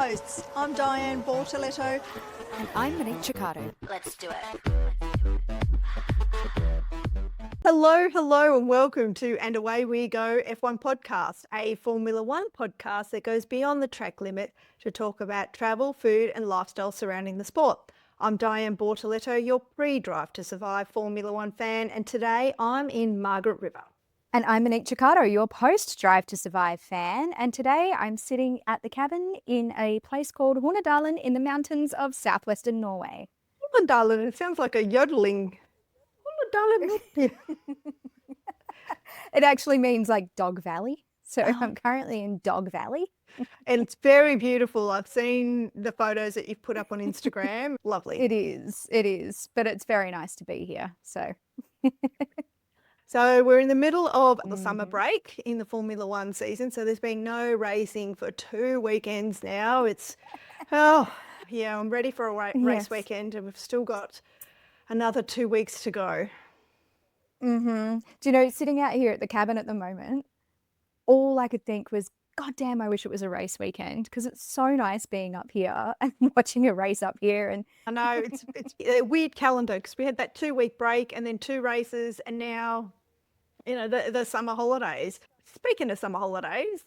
hosts. I'm Diane Bortoletto. And I'm Monique Chiccato. Let's do it. Hello, and welcome to And Away We Go F1 podcast, a Formula One podcast that goes beyond the track limit to talk about travel, food, and lifestyle surrounding the sport. I'm Diane Bortoletto, your pre-Drive to Survive Formula One fan, and today I'm in Margaret River. And I'm Monique Chiccato, your post-Drive to Survive fan. And today I'm sitting at the cabin in a place called Hornedalen in the mountains of southwestern Norway. Hornedalen, it sounds like a yodeling. Hornedalen. It actually means like Dog Valley. So I'm currently in Dog Valley. And it's very beautiful. I've seen the photos that you've put up on Instagram. Lovely. It is. But it's very nice to be here. So we're in the middle of the summer break in the Formula One season. So there's been no racing for 2 weekends now. I'm ready for a race weekend, and we've still got another 2 weeks to go. Do you know, sitting out here at the cabin at the moment, all I could think was, God damn, I wish it was a race weekend, because it's so nice being up here and watching a race up here. And I know it's a weird calendar because we had that 2-week break and then 2 races, and now, you know, the summer holidays. Speaking of summer holidays,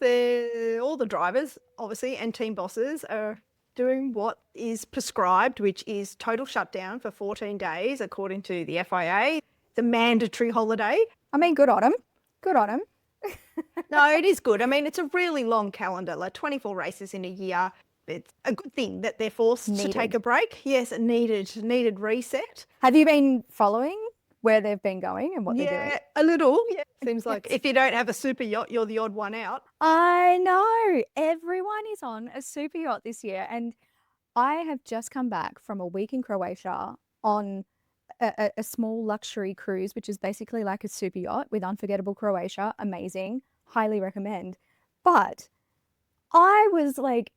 all the drivers, obviously, and team bosses are doing what is prescribed, which is total shutdown for 14 days, according to the FIA. It's a mandatory holiday. I mean, good on them. Good on them. No, it is good. I mean, it's a really long calendar, like 24 races in a year. It's a good thing that they're forced to take a break. Yes, a needed reset. Have you been following where they've been going and what they're doing? Yeah, a little. Yeah, seems like if you don't have a super yacht, you're the odd one out. I know. Everyone is on a super yacht this year. And I have just come back from a week in Croatia on a small luxury cruise, which is basically like a super yacht with Unforgettable Croatia. Amazing. Highly recommend. But I was like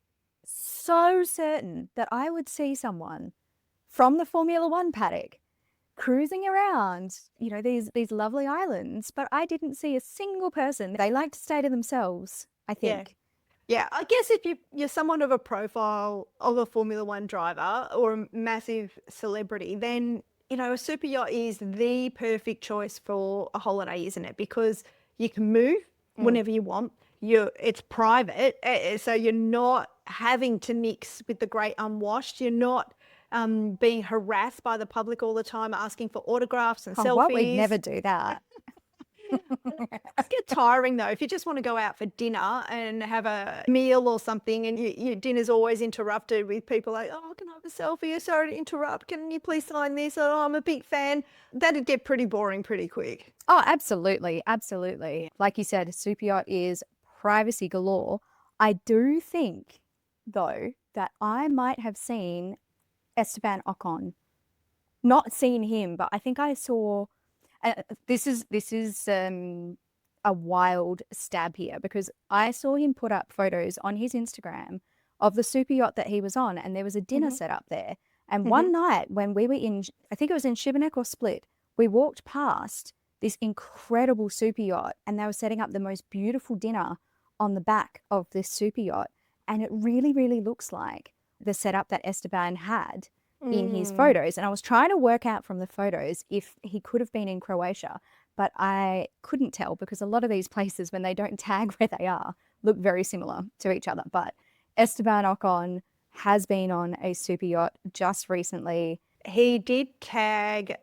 so certain that I would see someone from the Formula One paddock cruising around, you know, these lovely islands, but I didn't see a single person. They like to stay to themselves, I think. Yeah, I guess if you're somewhat of a profile of a Formula One driver or a massive celebrity, then, you know, a super yacht is the perfect choice for a holiday, isn't it? Because you can move whenever you want. It's private, so you're not having to mix with the great unwashed. You're not being harassed by the public all the time, asking for autographs and selfies. What? We'd never do that. It's get tiring though. If you just want to go out for dinner and have a meal or something, and your dinner's always interrupted with people like, oh, can I have a selfie? Sorry to interrupt. Can you please sign this? Oh, I'm a big fan. That'd get pretty boring pretty quick. Oh, absolutely. Absolutely. Like you said, a super yacht is privacy galore. I do think, though, that I might have seen Esteban Ocon. Not seen him, but I think I saw... this is a wild stab here, because I saw him put up photos on his Instagram of the super yacht that he was on, and there was a dinner set up there. And one night when we were in, I think it was in Šibenik or Split, we walked past this incredible super yacht, and they were setting up the most beautiful dinner on the back of this super yacht. And it really, really looks like the setup that Esteban had in his photos. And I was trying to work out from the photos if he could have been in Croatia, but I couldn't tell, because a lot of these places, when they don't tag where they are, look very similar to each other. But Esteban Ocon has been on a super yacht just recently. He did tag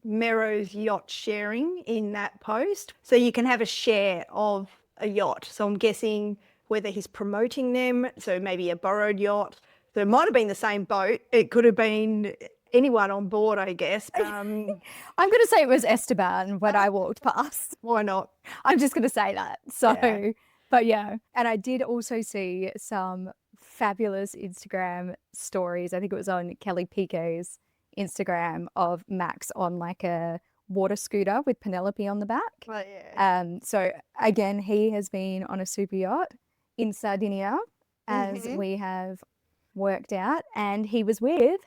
Mero's yacht sharing in that post, so you can have a share of a yacht. So I'm guessing whether he's promoting them, so maybe a borrowed yacht. So it might have been the same boat. It could have been anyone on board, I guess. I'm going to say it was Esteban when I walked past. Why not? I'm just going to say that. So, but yeah. And I did also see some fabulous Instagram stories. I think it was on Kelly Piquet's Instagram, of Max on like a water scooter with Penelope on the back. Oh, yeah. So again, he has been on a super yacht in Sardinia, as we have worked out, and he was with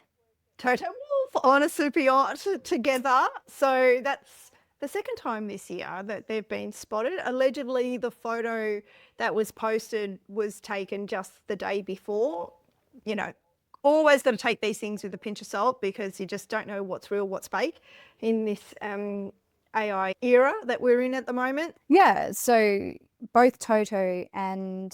Toto Wolff on a super yacht together. So that's the second time this year that they've been spotted. Allegedly, the photo that was posted was taken just the day before you know, always got to take these things with a pinch of salt because you just don't know what's real, what's fake in this AI era that we're in at the moment. Yeah, so both Toto and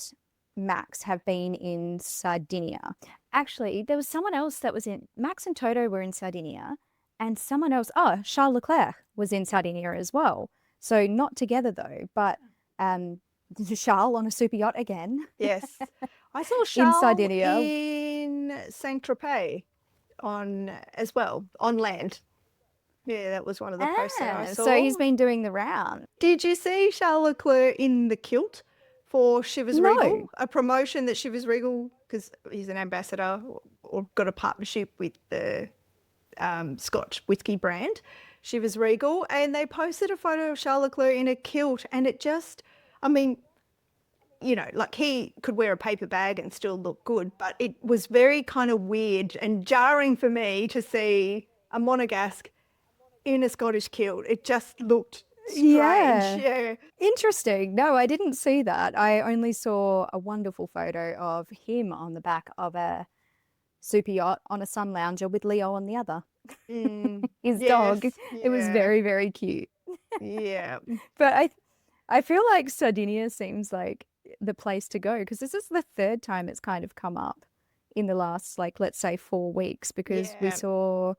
Max have been in Sardinia. Actually, there was someone else that was in, Max and Toto were in Sardinia, and someone else, oh, Charles Leclerc was in Sardinia as well. So not together though, but Charles on a super yacht again Yes. I saw in Charles Sardinia. in Saint-Tropez as well, on land. Yeah, that was one of the posts that I saw. So he's been doing the round. Did you see Charles Leclerc in the kilt for Chivas Regal? No. A promotion that Chivas Regal, because he's an ambassador or got a partnership with the Scotch whiskey brand, Chivas Regal, and they posted a photo of Charles Leclerc in a kilt, and it just, I mean, you know, like he could wear a paper bag and still look good, but it was very kind of weird and jarring for me to see a Monegasque in a Scottish kilt. It just looked strange. Yeah. Yeah. Interesting. No, I didn't see that. I only saw a wonderful photo of him on the back of a super yacht on a sun lounger with Leo on the other, his dog. Yes, It was yeah, very, very cute. yeah. But I feel like Sardinia seems like the place to go because this is the third time it's kind of come up in the last, like, let's say 4 weeks, because we Yeah. saw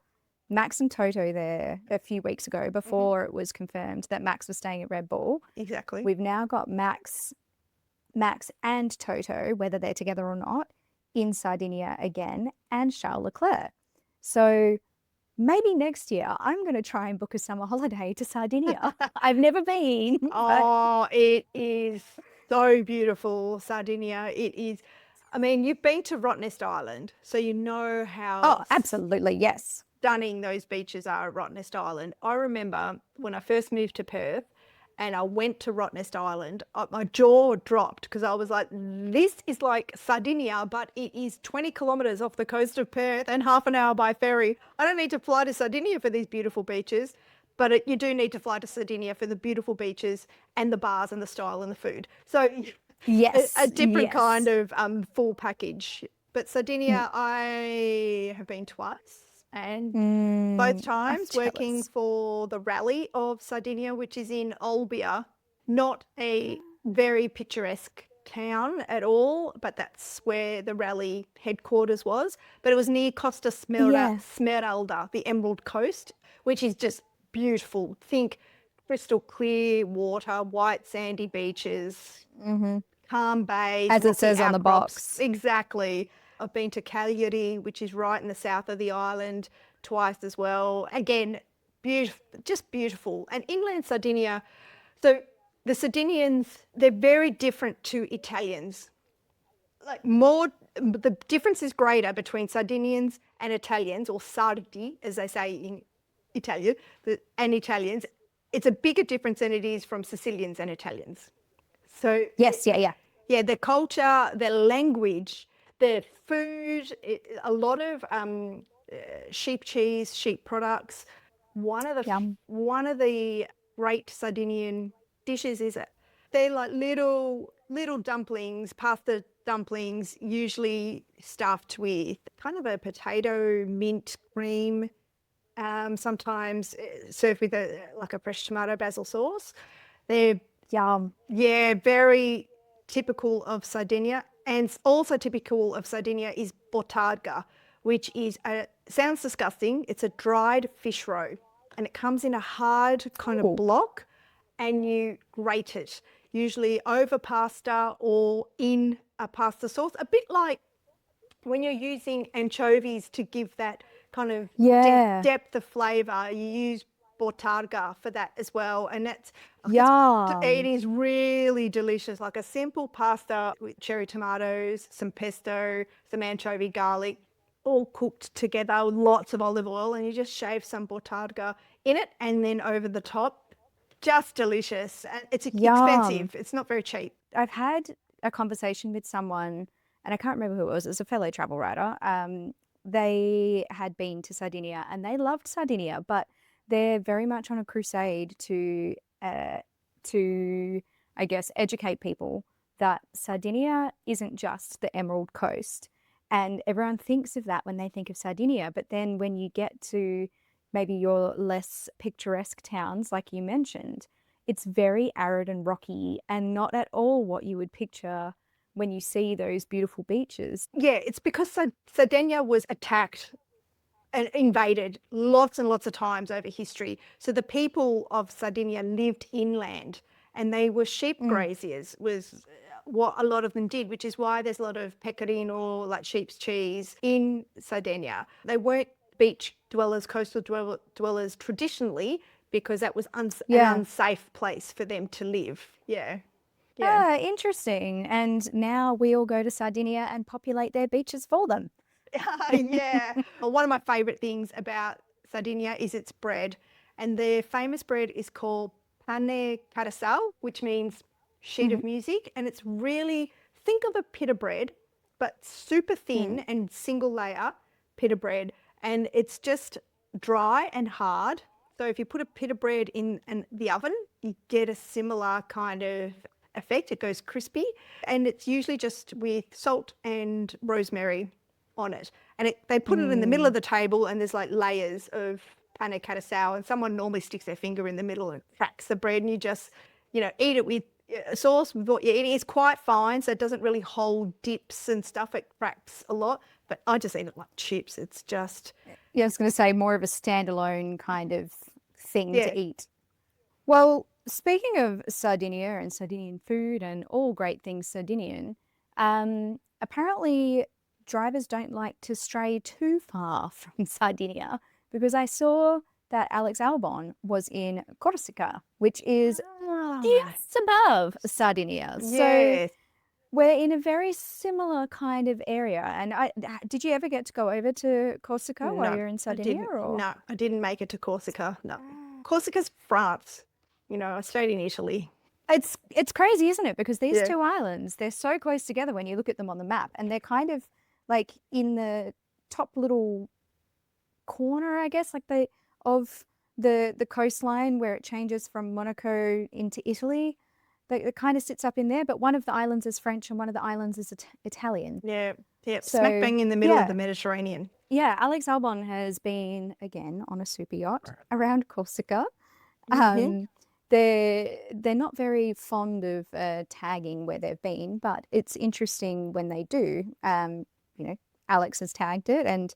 Max and Toto there a few weeks ago before it was confirmed that Max was staying at Red Bull. Exactly. We've now got Max and Toto, whether they're together or not, in Sardinia again, and Charles Leclerc. So maybe next year I'm going to try and book a summer holiday to Sardinia. I've never been. But Oh, it is so beautiful, Sardinia. It is. I mean, you've been to Rottnest Island, so you know oh, how absolutely, yes. stunning those beaches are at Rottnest Island. I remember when I first moved to Perth and I went to Rottnest Island, my jaw dropped because I was like, this is like Sardinia, but it is 20 kilometres off the coast of Perth and half an hour by ferry. I don't need to fly to Sardinia for these beautiful beaches, but you do need to fly to Sardinia for the beautiful beaches and the bars and the style and the food. So Yes, a different yes. kind of full package. But Sardinia, I have been twice, and both I'm times working jealous. for the Rally of Sardinia, which is in Olbia, not a very picturesque town at all, but that's where the Rally headquarters was. But it was near Costa Yes. Smeralda, the Emerald Coast, which is just beautiful. Think crystal clear water, white sandy beaches, calm bays, As it rocky says on the outcrops. box. Exactly. I've been to Cagliari, which is right in the south of the island, twice as well. Again, beautiful, just beautiful. And inland Sardinia, so the Sardinians, they're very different to Italians. Like the difference is greater between Sardinians and Italians, or Sardi, as they say in Italian, and Italians. It's a bigger difference than it is from Sicilians and Italians. So Yes, yeah. yeah, their culture, their language, their food, a lot of sheep cheese, sheep products. Yum. One of the great Sardinian dishes is they're like little dumplings, pasta dumplings, usually stuffed with kind of a potato mint cream. Sometimes served with like a fresh tomato basil sauce. They're Yum. yeah, very typical of Sardinia. And also typical of Sardinia is botarga, which is sounds disgusting. It's a dried fish roe, and it comes in a hard kind of Ooh. block, and you grate it, usually over pasta or in a pasta sauce, a bit like when you're using anchovies to give that kind of Yeah. depth of flavour, you use botarga for that as well. And that's it Yum. is really delicious, like a simple pasta with cherry tomatoes, some pesto, some anchovy garlic, all cooked together with lots of olive oil, and you just shave some botarga in it and then over the top. Just delicious. And it's Yum. expensive. It's not very cheap. I've had a conversation with someone, and I can't remember who it was a fellow travel writer. They had been to Sardinia and they loved Sardinia, but they're very much on a crusade to, I guess, educate people that Sardinia isn't just the Emerald Coast. And everyone thinks of that when they think of Sardinia. But then when you get to maybe your less picturesque towns, like you mentioned, it's very arid and rocky and not at all what you would picture when you see those beautiful beaches. Yeah, it's because Sardinia was attacked and invaded lots and lots of times over history. So the people of Sardinia lived inland and they were sheep graziers, was what a lot of them did, which is why there's a lot of pecorino, like sheep's cheese, in Sardinia. They weren't beach dwellers, coastal dwellers traditionally, because that was an unsafe place for them to live. Yeah. Yeah. Ah, interesting. And now we all go to Sardinia and populate their beaches for them. Yeah. Well, one of my favourite things about Sardinia is its bread. And their famous bread is called pane carasau, which means sheet of music. And it's really, think of a pita bread, but super thin and single layer pita bread. And it's just dry and hard. So if you put a pita bread in the oven, you get a similar kind of effect. It goes crispy. And it's usually just with salt and rosemary on it. And they put it in the middle of the table and there's like layers of pane carasau, and someone normally sticks their finger in the middle and cracks the bread, and you just, eat it with a sauce with what you're eating. It's quite fine, so it doesn't really hold dips and stuff. It cracks a lot, but I just eat it like chips. It's just... Yeah, I was going to say more of a standalone kind of thing to eat. Well, speaking of Sardinia and Sardinian food and all great things Sardinian, apparently drivers don't like to stray too far from Sardinia, because I saw that Alex Albon was in Corsica, which is just above Sardinia. So we're in a very similar kind of area. And did you ever get to go over to Corsica while you're in Sardinia? No, I didn't make it to Corsica. No. Corsica's France. I stayed in Italy. It's crazy, isn't it? Because these two islands, they're so close together when you look at them on the map, and they're kind of like in the top little corner, I guess, like of the coastline where it changes from Monaco into Italy. It kind of sits up in there, but one of the islands is French and one of the islands is Italian. Yeah, So, smack bang in the middle of the Mediterranean. Yeah, Alex Albon has been, again, on a super yacht around Corsica. They're not very fond of tagging where they've been, but it's interesting when they do. Alex has tagged it, and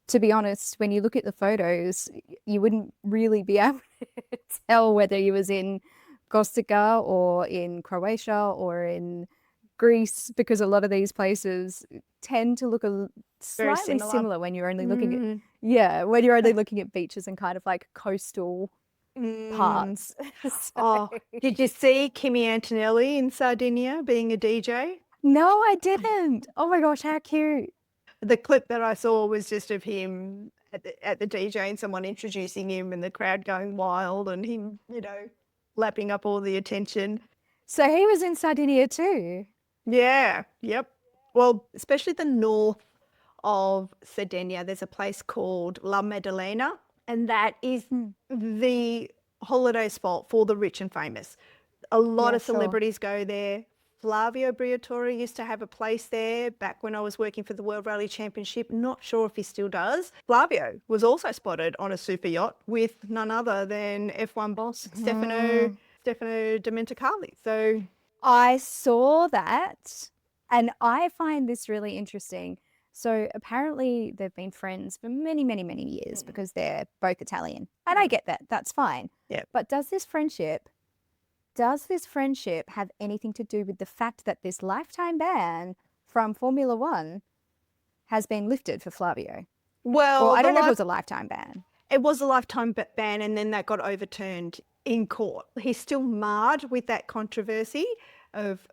to be honest, when you look at the photos, you wouldn't really be able to tell whether he was in Corsica or in Croatia or in Greece, because a lot of these places tend to look slightly similar when you're only looking at when you're only looking at beaches and kind of like coastal parts. Did you see Kimi Antonelli in Sardinia being a DJ? No, I didn't. Oh my gosh, how cute. The clip that I saw was just of him at the DJ and someone introducing him and the crowd going wild and him, lapping up all the attention. So he was in Sardinia too? Yeah, yep. Well, especially the north of Sardinia, there's a place called La Maddalena, and that is the holiday spot for the rich and famous. A lot of celebrities go there. Flavio Briatore used to have a place there back when I was working for the World Rally Championship. Not sure if he still does. Flavio was also spotted on a super yacht with none other than F1 boss Stefano Domenicali. So I saw that, and I find this really interesting. So apparently they've been friends for many, many, many years because they're both Italian. And I get that. That's fine. Yeah. But does this friendship have anything to do with the fact that this lifetime ban from Formula One has been lifted for Flavio? Well, I don't know if it was a lifetime ban. It was a lifetime ban, and then that got overturned in court. He's still marred with that controversy of,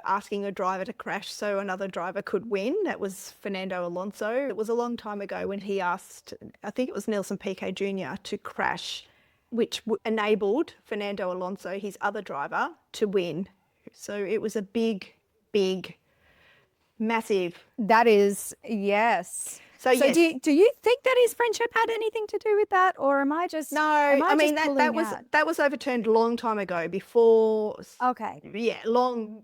asking a driver to crash so another driver could win. That was Fernando Alonso. It was a long time ago when he asked, I think it was Nelson Piquet Jr., to crash, which enabled Fernando Alonso, his other driver, to win. So it was a big, massive. That is, yes. So yes. do you think that his friendship had anything to do with that, or am I just... No, I mean, that was overturned a long time ago before... Okay. Yeah, long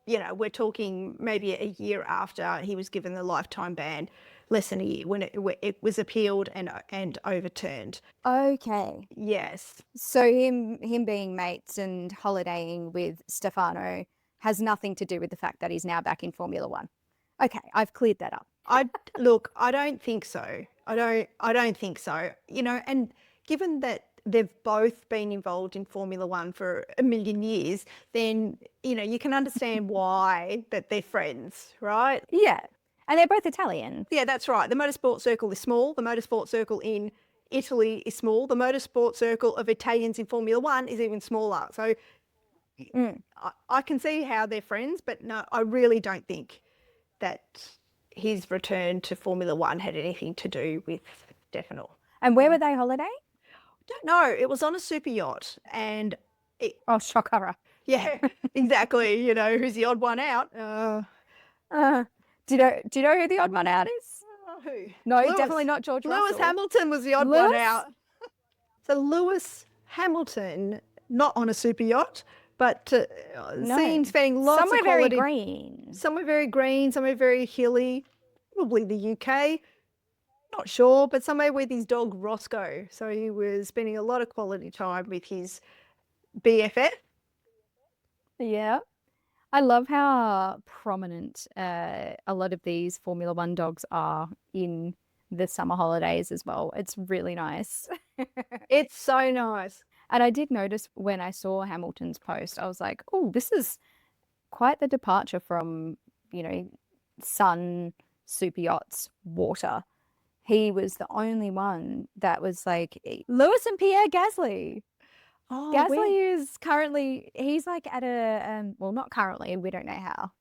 we're talking maybe a year after he was given the lifetime ban, less than a year, when it was appealed and overturned. Okay. Yes. So him being mates and holidaying with Stefano has nothing to do with the fact that he's now back in Formula One. Okay, I've cleared that up. I don't think so. I don't think so. And given that they've both been involved in Formula One for a million years, then you can understand why that they're friends, right? Yeah. And they're both Italian. Yeah, that's right. The motorsport circle is small. The motorsport circle in Italy is small. The motorsport circle of Italians in Formula One is even smaller. So I can see how they're friends, but no, I really don't think that his return to Formula One had anything to do with Stefano. And where were they holidaying? Don't know. It was on a super yacht, and Oh, shock horror. yeah, exactly. Who's the odd one out? Do you know who the odd one out is? Who? No, Lewis. definitely not George Lewis Russell. Hamilton was the odd one Lewis? out. So Lewis Hamilton, not on a super yacht, but seen spending lots Somewhere of very quality. green. Somewhere very green, somewhere very hilly, probably the UK. Not sure, but somewhere with his dog Roscoe. So he was spending a lot of quality time with his BFF. Yeah. I love how prominent a lot of these Formula One dogs are in the summer holidays as well. It's really nice. It's so nice. And I did notice when I saw Hamilton's post, I was like, oh, this is quite the departure from, sun, super yachts, water. He was the only one that was like Lewis and Pierre Gasly. Oh, Gasly is currently, he's like at a, well, not currently, we don't know how,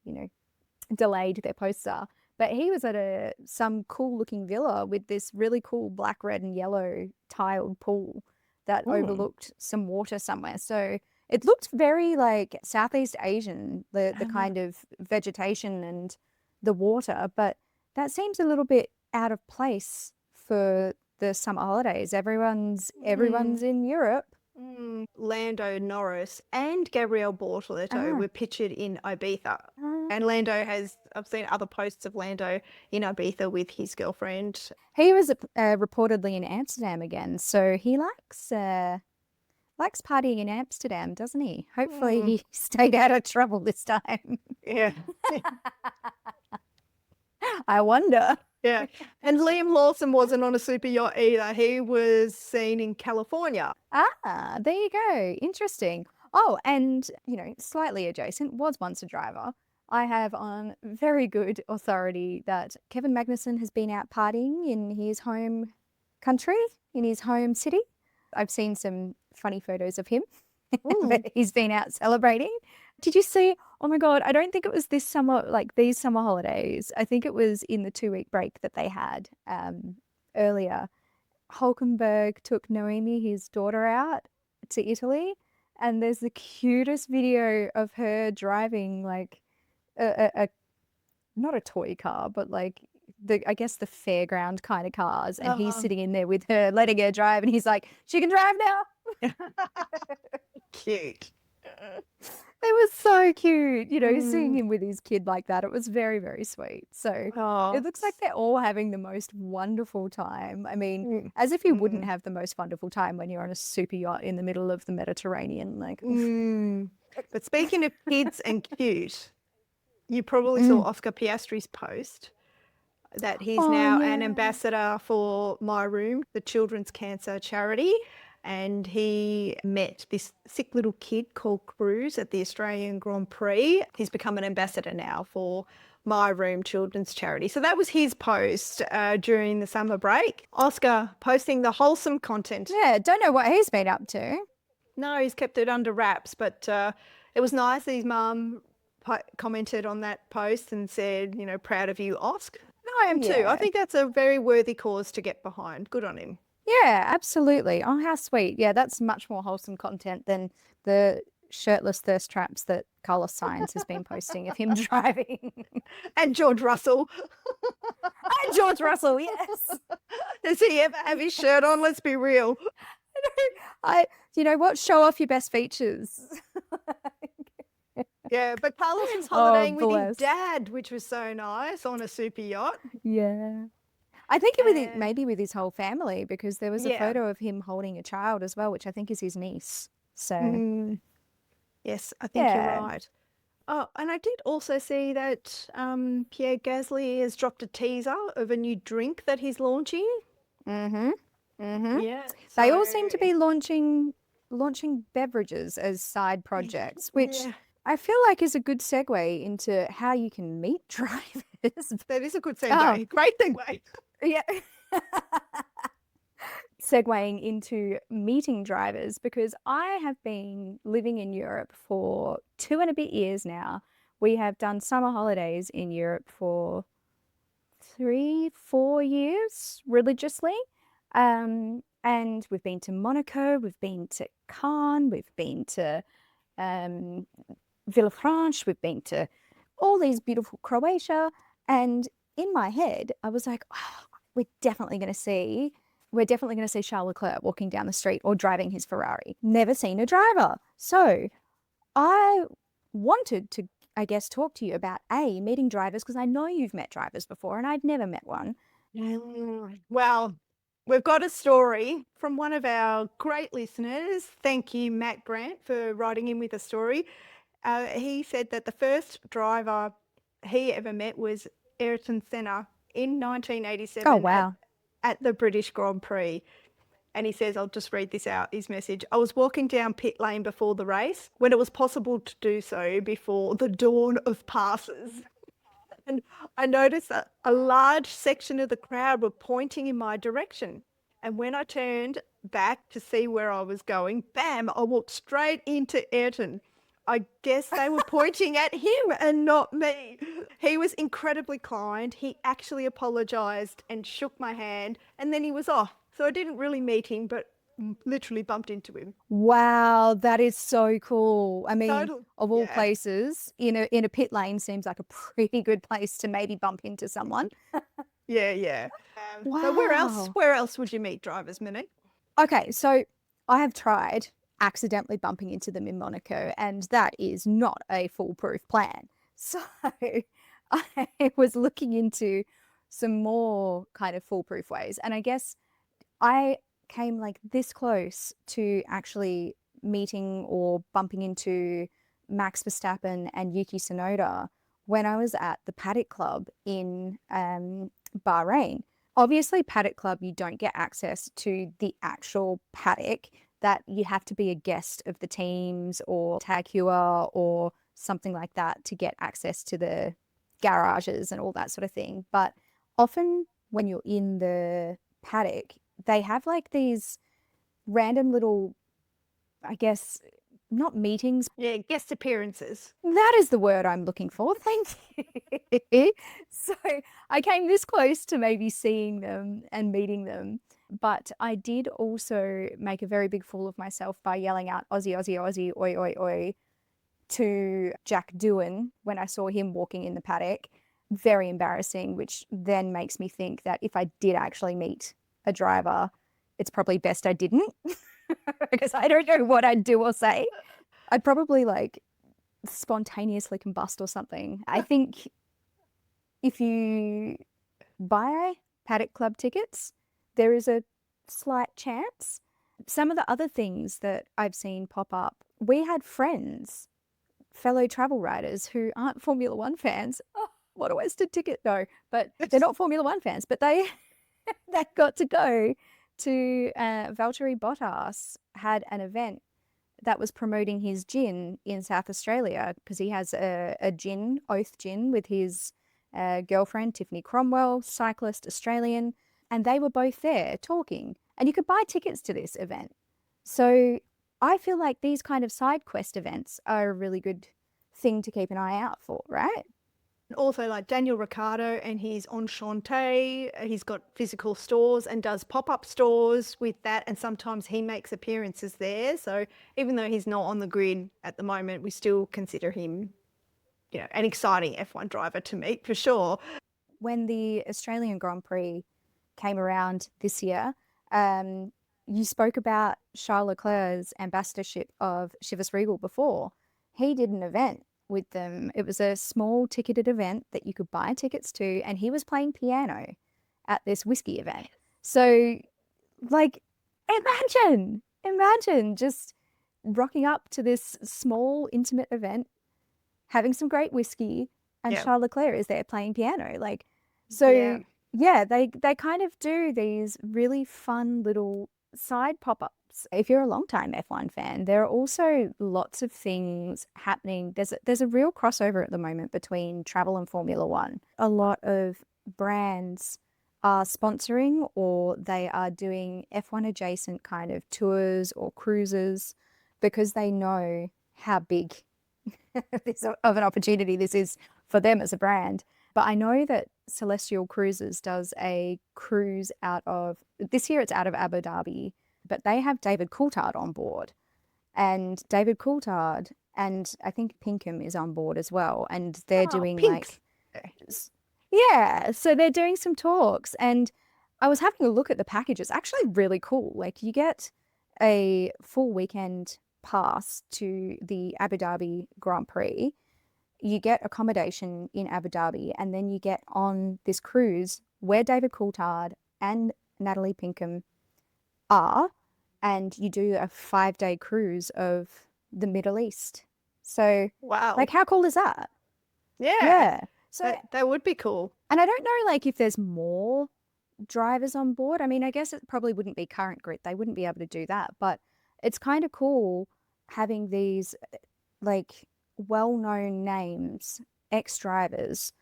delayed their posts are, but he was at some cool looking villa with this really cool black, red and yellow tiled pool that overlooked some water somewhere. So it looked very like Southeast Asian, the kind of vegetation and the water, but that seems a little bit out of place for the summer holidays. Everyone's in Europe. Lando Norris and Gabrielle Bortoletto were pictured in Ibiza. And Lando I've seen other posts of Lando in Ibiza with his girlfriend. He was reportedly in Amsterdam again, so he likes partying in Amsterdam, doesn't he? Hopefully he stayed out of trouble this time. Yeah. I wonder. Yeah. And Liam Lawson wasn't on a super yacht either. He was seen in California. Ah, there you go. Interesting. Oh, and, slightly adjacent, was once a driver. I have on very good authority that Kevin Magnussen has been out partying in his home country, in his home city. I've seen some funny photos of him. But he's been out celebrating. Did you see? Oh my God, I don't think it was this summer, like these summer holidays. I think it was in the 2-week break that they had earlier. Hulkenberg took Noemi, his daughter, out to Italy. And there's the cutest video of her driving like not a toy car, but like I guess the fairground kind of cars. And he's sitting in there with her, letting her drive. And he's like, she can drive now. Cute. It was so cute, seeing him with his kid like that. It was very, very sweet. So it looks like they're all having the most wonderful time. I mean, as if you wouldn't have the most wonderful time when you're on a super yacht in the middle of the Mediterranean. Like, But speaking of kids and cute, you probably saw Oscar Piastri's post that he's now an ambassador for My Room, the children's cancer charity. And he met this sick little kid called Cruz at the Australian Grand Prix. He's become an ambassador now for My Room Children's Charity. So that was his post during the summer break. Oscar posting the wholesome content. yeah, don't know what he's been up to. No, he's kept it under wraps, but it was nice that his mum commented on that post and said, proud of you, Oscar. No, I am too. Yeah. I think that's a very worthy cause to get behind. Good on him. Yeah, absolutely. Oh, how sweet. Yeah, that's much more wholesome content than the shirtless thirst traps that Carlos Sainz has been posting of him driving. And George Russell. And George Russell, yes. Does he ever have his shirt on? Let's be real. You know what? Show off your best features. Yeah, but Carlos was Oh, holidaying with his bless. dad, which was so nice on a super yacht. Yeah. I think it was And maybe with his whole family because there was a yeah, photo of him holding a child as well, which I think is his niece. So, mm, yes, I think you're yeah. right. Oh, and I did also see that Pierre Gasly has dropped a teaser of a new drink that he's launching. Mm-hmm. Mm-hmm. Yeah, They all so seem to be launching beverages as side projects, which yeah, I feel like is a good segue into how you can meet drivers. that is a good Oh, segue. Great segue. yeah. Segueing into meeting drivers because I have been living in Europe for 2 and a bit years now. We have done summer holidays in Europe for 3, 4 years religiously. And we've been to Monaco, we've been to Cannes, we've been to um, Villefranche, we've been to all these beautiful Croatia. And in my head, I was like, oh, we're definitely going to see Charles Leclerc walking down the street or driving his Ferrari. Never seen a driver. So I wanted to, I guess, talk to you about meeting drivers because I know you've met drivers before and I'd never met one. Well, we've got a story from one of our great listeners. Thank you, Matt Grant, for writing in with a story. He said that the first driver he ever met was Ayrton Senna in Oh, 1987 wow. at the British Grand Prix. And he says, I'll just read this out, his message. I was walking down pit lane before the race when it was possible to do so before the dawn of passes. And I noticed that a large section of the crowd were pointing in my direction. And when I turned back to see where I was going, bam, I walked straight into Ayrton. I guess they were pointing at him and not me. He was incredibly kind. He actually apologized and shook my hand, and then he was off. So I didn't really meet him, but literally bumped into him. Wow, that is so cool. I mean, Total. of all Yeah. places, in a pit lane seems like a pretty good place to maybe bump into someone. Yeah, yeah. So Wow. where else would you meet drivers, Minnie? Okay, so I have tried accidentally bumping into them in Monaco, and that is not a foolproof plan. So I was looking into some more kind of foolproof ways, and I guess I came like this close to actually meeting or bumping into Max Verstappen and Yuki Tsunoda when I was at the Paddock Club in Bahrain. Obviously, Paddock Club, you don't get access to the actual paddock, that you have to be a guest of the teams or tag heuer or something like that to get access to the garages and all that sort of thing. But often when you're in the paddock, they have like these random little, I guess, not meetings. Yeah, guest appearances. That is the word I'm looking for. Thank you. So I came this close to maybe seeing them and meeting them. But I did also make a very big fool of myself by yelling out Aussie, Aussie, Aussie, oi, oi, oi to Jack Doohan when I saw him walking in the paddock. Very embarrassing, which then makes me think that if I did actually meet a driver, it's probably best I didn't because I don't know what I'd do or say. I'd probably like spontaneously combust or something. I think if you buy Paddock Club tickets, there is a slight chance. Some of the other things that I've seen pop up, we had friends, fellow travel writers who aren't Formula One fans. Oh, what a wasted ticket. No, but they're not Formula One fans, but they got to go to Valtteri Bottas had an event that was promoting his gin in South Australia because he has a gin, Oath Gin, with his girlfriend, Tiffany Cromwell, cyclist, Australian, and they were both there talking. And you could buy tickets to this event. So I feel like these kind of side quest events are a really good thing to keep an eye out for, right? Also, like Daniel Ricciardo and his Enchante, he's got physical stores and does pop-up stores with that, and sometimes he makes appearances there. So even though he's not on the grid at the moment, we still consider him, an exciting F1 driver to meet for sure. When the Australian Grand Prix came around this year, you spoke about Charles Leclerc's ambassadorship of Chivas Regal before. He did an event with them. It was a small ticketed event that you could buy tickets to, and he was playing piano at this whiskey event. So, like, imagine just rocking up to this small, intimate event, having some great whiskey, and Yeah. Charles Leclerc is there playing piano. Like, Yeah. so yeah, they kind of do these really fun little side pop-ups. If you're a longtime F1 fan, there are also lots of things happening. There's a real crossover at the moment between travel and Formula One. A lot of brands are sponsoring or they are doing F1 adjacent kind of tours or cruises because they know how big this of an opportunity this is for them as a brand. But I know that Celestial Cruises does a cruise out of, this year it's out of Abu Dhabi, but they have David Coulthard on board. And David Coulthard and I think Pinkham is on board as well. And they're doing Pinks. yeah, so they're doing some talks. And I was having a look at the package. It's actually really cool. Like you get a full weekend pass to the Abu Dhabi Grand Prix. You get accommodation in Abu Dhabi, and then you get on this cruise where David Coulthard and Natalie Pinkham are, and you do a 5-day cruise of the Middle East. So, Wow. like, how cool is that? Yeah. Yeah. So, That would be cool. and I don't know, like, if there's more drivers on board. I mean, I guess it probably wouldn't be current grid. They wouldn't be able to do that, but it's kind of cool having these, like, well-known names, ex-drivers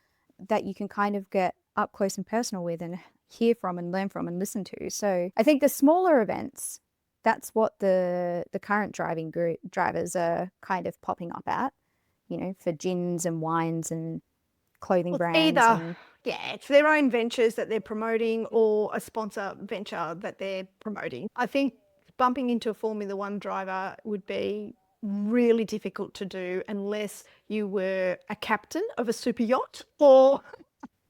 that you can kind of get up close and personal with and hear from and learn from and listen to. So I think the smaller events, that's what the current drivers are kind of popping up at, you know, for gins and wines and clothing Well, brands. either, yeah, it's their own ventures that they're promoting or a sponsor venture that they're promoting. I think bumping into a Formula One driver would be really difficult to do unless you were a captain of a super yacht or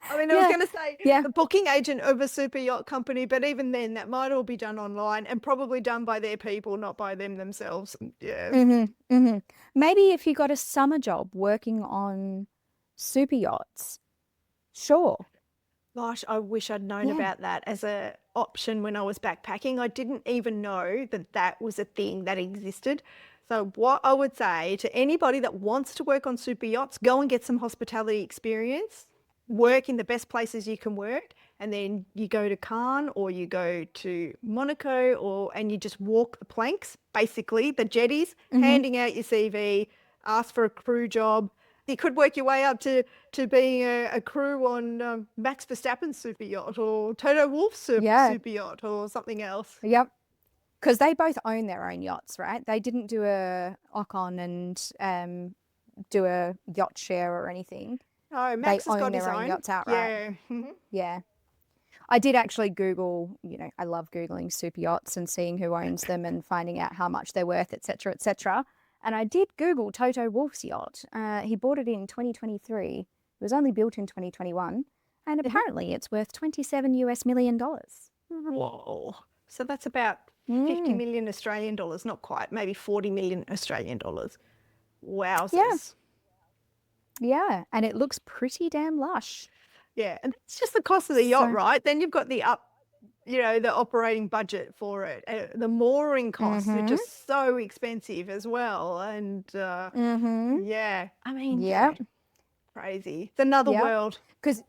I mean, I was Yeah, going to say yeah. the booking agent of a super yacht company, but even then, that might all be done online and probably done by their people, not by them themselves. Yeah. Maybe if you got a summer job working on super yachts, sure. Gosh, I wish I'd known Yeah. about that as a option when I was backpacking. I didn't even know that that was a thing that existed. So what I would say to anybody that wants to work on super yachts, go and get some hospitality experience, work in the best places you can work, and then you go to Cannes or you go to Monaco and you just walk the planks, basically the jetties, handing out your CV, ask for a crew job. You could work your way up to being a crew on Max Verstappen's super yacht or Toto Wolff's Yeah. super yacht or something else. Yep. Because they both own their own yachts, right? They didn't do a Ocon and do a yacht share or anything. No, They Max has own got his their own own. yachts outright. Yeah. Mhm. Yeah. I did actually Google, you know, I love Googling super yachts and seeing who owns them and finding out how much they're worth, et cetera, et cetera. And I did Google Toto Wolff's yacht. He bought it in 2023. It was only built in 2021. And apparently it's worth $27 million. Whoa. So that's about 50 million Australian dollars, not quite, maybe 40 million Australian dollars. Wowzers. Yeah. And it looks pretty damn lush. Yeah, and it's just the cost of the yacht, So- right? Then you've got the the operating budget for it. The mooring costs are just so expensive as well. And yeah, I mean, Yep. crazy. It's another Yep. world. Because,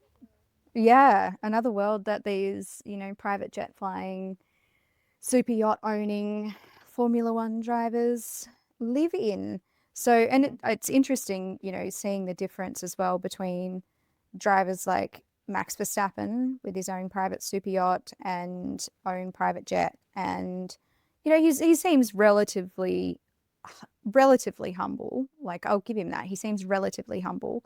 yeah, another world that these, you know, private jet flying, super yacht owning Formula One drivers live in. So, and it's interesting, you know, seeing the difference as well between drivers like Max Verstappen with his own private super yacht and own private jet. And, you know, he seems relatively humble. Like, I'll give him that. He seems relatively humble.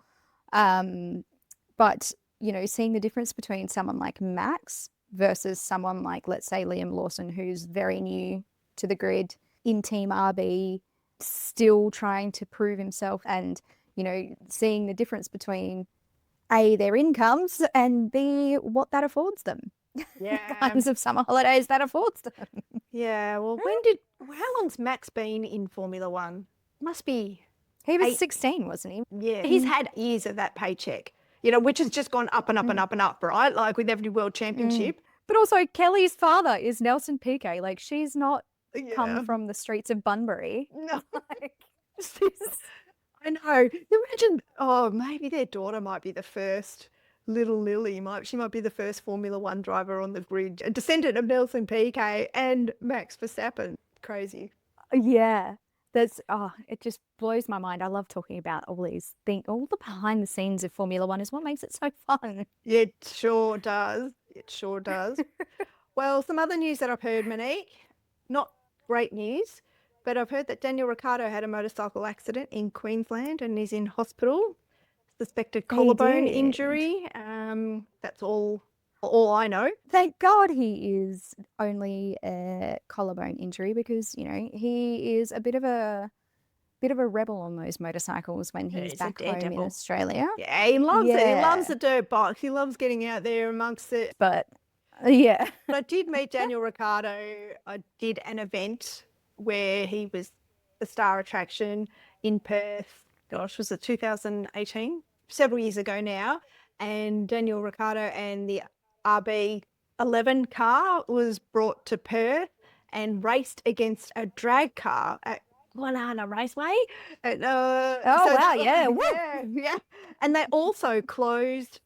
But, you know, seeing the difference between someone like Max versus someone like, let's say, Liam Lawson, who's very new to the grid in Team RB, still trying to prove himself and, you know, seeing the difference between A, their incomes and B, what that affords them. Yeah. Kinds of summer holidays that affords them. Yeah, well, how long's Max been in Formula One? Must be He was Eight- 16, wasn't he? Yeah, he's had years of that paycheck, you know, which has just gone up and up and up and up, right? Like with every world championship. But also, Kelly's father is Nelson Piquet. Like, she's not come Yeah. from the streets of Bunbury. No, Like, I know. Imagine, oh, maybe their daughter might be the first. Little Lily she might be the first Formula One driver on the grid, a descendant of Nelson Piquet and Max Verstappen. Crazy. yeah, it just blows my mind. I love talking about all these things, all the behind the scenes of Formula One is what makes it so fun. It sure does. It sure does. Well, some other news that I've heard, Monique, not great news, but I've heard that Daniel Ricciardo had a motorcycle accident in Queensland and is in hospital. Suspected collarbone did. injury. That's all I know. Thank God he is only a collarbone injury because, you know, he is a bit of a rebel on those motorcycles when he's he's a back home in daredevil. Australia. Yeah, he loves it. He loves Yeah. the dirt bikes. He loves getting out there amongst it. But yeah. But I did meet Daniel Ricciardo. I did an event where he was the star attraction in Perth. Gosh, was it 2018? Several years ago now. And Daniel Ricciardo and the RB11 car was brought to Perth and raced against a drag car at Guanana Raceway. And, Oh, wow, yeah, woo. yeah. And they also closed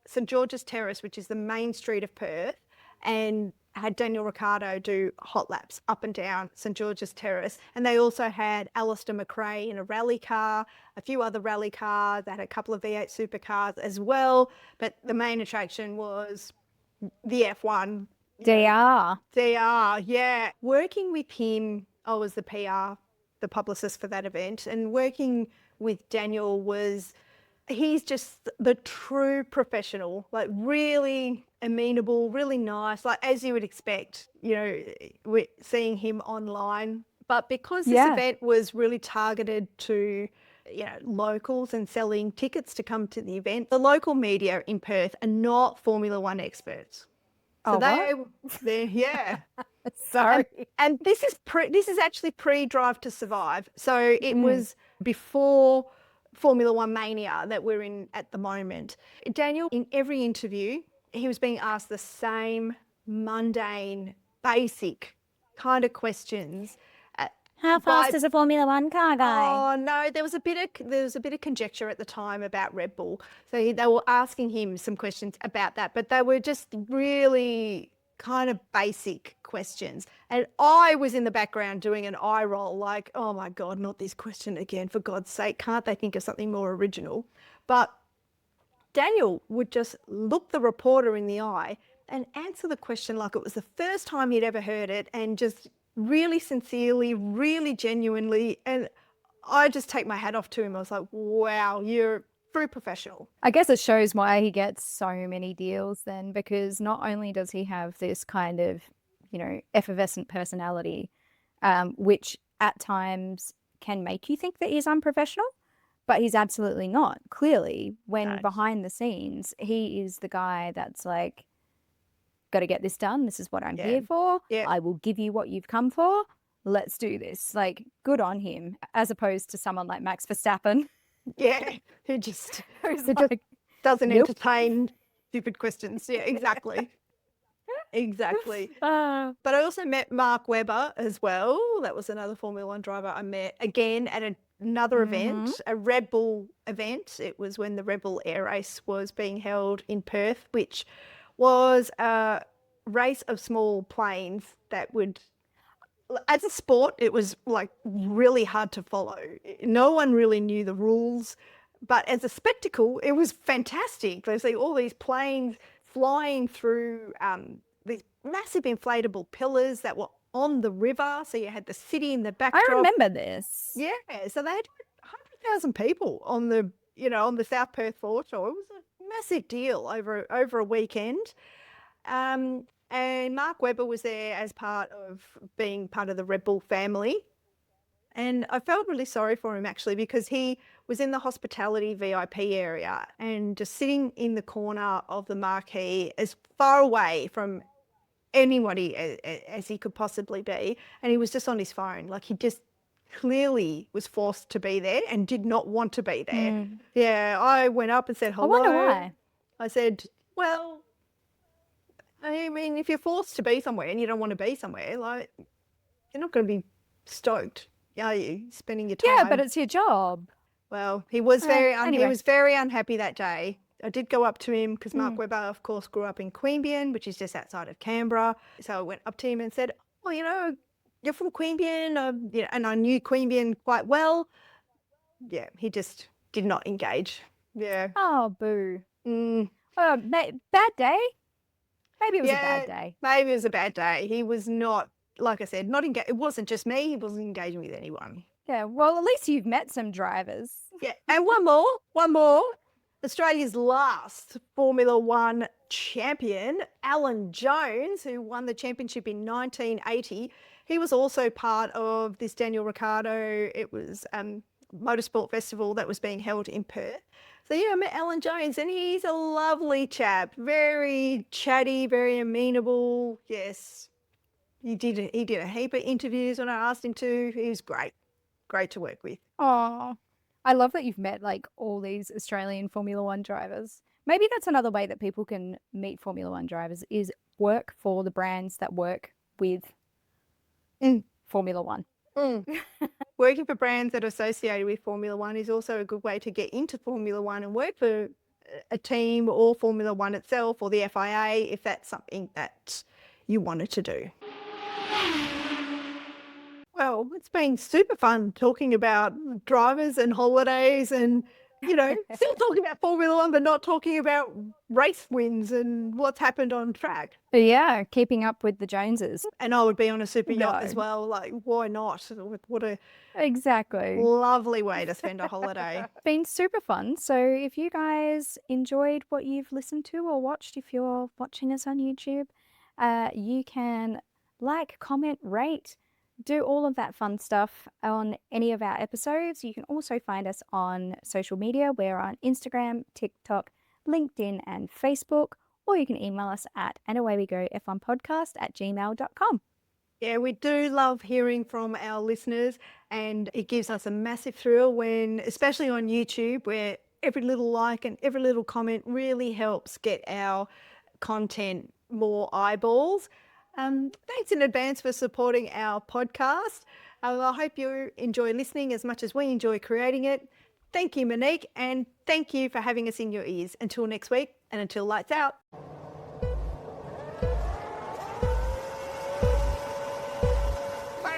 St George's Terrace, which is the main street of Perth, and had Daniel Ricciardo do hot laps up and down St George's Terrace. And they also had Alistair McRae in a rally car, a few other rally cars. They had a couple of V8 supercars as well. But the main attraction was the F1. DR. DR, yeah. Working with him, I was the PR, the publicist for that event, and working with Daniel he's just the true professional, like really amenable, really nice, like as you would expect, you know, we're seeing him online. But because this Yeah. event was really targeted to, you know, locals and selling tickets to come to the event, the local media in Perth are not Formula One experts. So Oh, yeah. Sorry. And this is actually pre-Drive to Survive. So it was before Formula One mania that we're in at the moment. Daniel, in every interview, he was being asked the same mundane, basic kind of questions. How fast is a Formula One car guy? Oh no, there was a bit of conjecture at the time about Red Bull. So they were asking him some questions about that, but they were just really kind of basic questions. And I was in the background doing an eye roll, like, oh my God, not this question again, for God's sake, can't they think of something more original? But Daniel would just look the reporter in the eye and answer the question like it was the first time he'd ever heard it, and just really sincerely, really genuinely. And I just take my hat off to him. I was like, wow, you're very professional. I guess it shows why he gets so many deals then, because not only does he have this kind of, you know, effervescent personality, which at times can make you think that he's unprofessional, but he's absolutely not. Clearly, when No. behind the scenes, he is the guy that's like, got to get this done. This is what I'm here for. Yeah. I will give you what you've come for. Let's do this. Like, good on him, as opposed to someone like Max Verstappen, Yeah, who just who's Who just- like, doesn't Nope. entertain stupid questions. Yeah, exactly. Exactly. ah, But I also met Mark Webber as well. That was another Formula One driver I met again at another event, a Red Bull event. It was when the Red Bull Air Race was being held in Perth, which was a race of small planes that would, as a sport, it was like really hard to follow. No one really knew the rules, but as a spectacle, it was fantastic. They see all these planes flying through these massive inflatable pillars that were on the river. So you had the city in the backdrop. I remember this. Yeah, so they had 100,000 people on the, you know, on the South Perth foreshore. It was a massive deal over a weekend. And Mark Webber was there as part of being part of the Red Bull family. And I felt really sorry for him actually, because he was in the hospitality VIP area and just sitting in the corner of the marquee as far away from anybody as he could possibly be. And he was just on his phone. Like he just clearly was forced to be there and did not want to be there. Yeah, I went up and said hello. I wonder why. I said, well, I mean, if you're forced to be somewhere and you don't want to be somewhere, like, you're not going to be stoked, are you, spending your time? Yeah, but it's your job. Well, he was he anyway. was very unhappy that day. I did go up to him because Mark Webber, of course, grew up in Queanbeyan, which is just outside of Canberra. So I went up to him and said, well, you know, you're from Queanbeyan, you know, and I knew Queanbeyan quite well. Yeah, he just did not engage. Yeah. Oh, boo. Mm, Bad day? Maybe it was a yeah, bad day. maybe it was a bad day. He was not, like I said, not engaged. It wasn't just me. He wasn't engaging with anyone. Yeah, well, at least you've met some drivers. Yeah, and one more. Australia's last Formula One champion, Alan Jones, who won the championship in 1980. He was also part of this Daniel Ricciardo. It was motorsport festival that was being held in Perth. So yeah, I met Alan Jones, and he's a lovely chap, very chatty, very amenable. Yes, he did a heap of interviews when I asked him to. He was great to work with. Oh, I love that you've met like all these Australian Formula One drivers. Maybe that's another way that people can meet Formula One drivers is work for the brands that work with Formula One. Working for brands that are associated with Formula One is also a good way to get into Formula One and work for a team or Formula One itself or the FIA if that's something that you wanted to do. Well, it's been super fun talking about drivers and holidays and, you know, still talking about Formula One, but not talking about race wins and what's happened on track. But yeah, keeping up with the Joneses. And I would be on a super yacht as No. well. Like, why not? What a Exactly. lovely way to spend a holiday. Been super fun. So if you guys enjoyed what you've listened to or watched, if you're watching us on YouTube, you can like, comment, rate, do all of that fun stuff on any of our episodes. You can also find us on social media. We're on Instagram, TikTok, LinkedIn, and Facebook. Or you can email us at andawaywegofpodcast@gmail.com. Yeah, we do love hearing from our listeners, and it gives us a massive thrill when, especially on YouTube, where every little like and every little comment really helps get our content more eyeballs. Thanks in advance for supporting our podcast. I hope you enjoy listening as much as we enjoy creating it. Thank you, Monique, and thank you for having us in your ears. Until next week, and until lights out.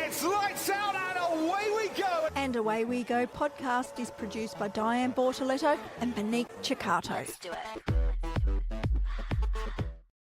It's lights out and away we go! And Away We Go podcast is produced by Diane Bortoletto and Monique Ciccato. Let's do it.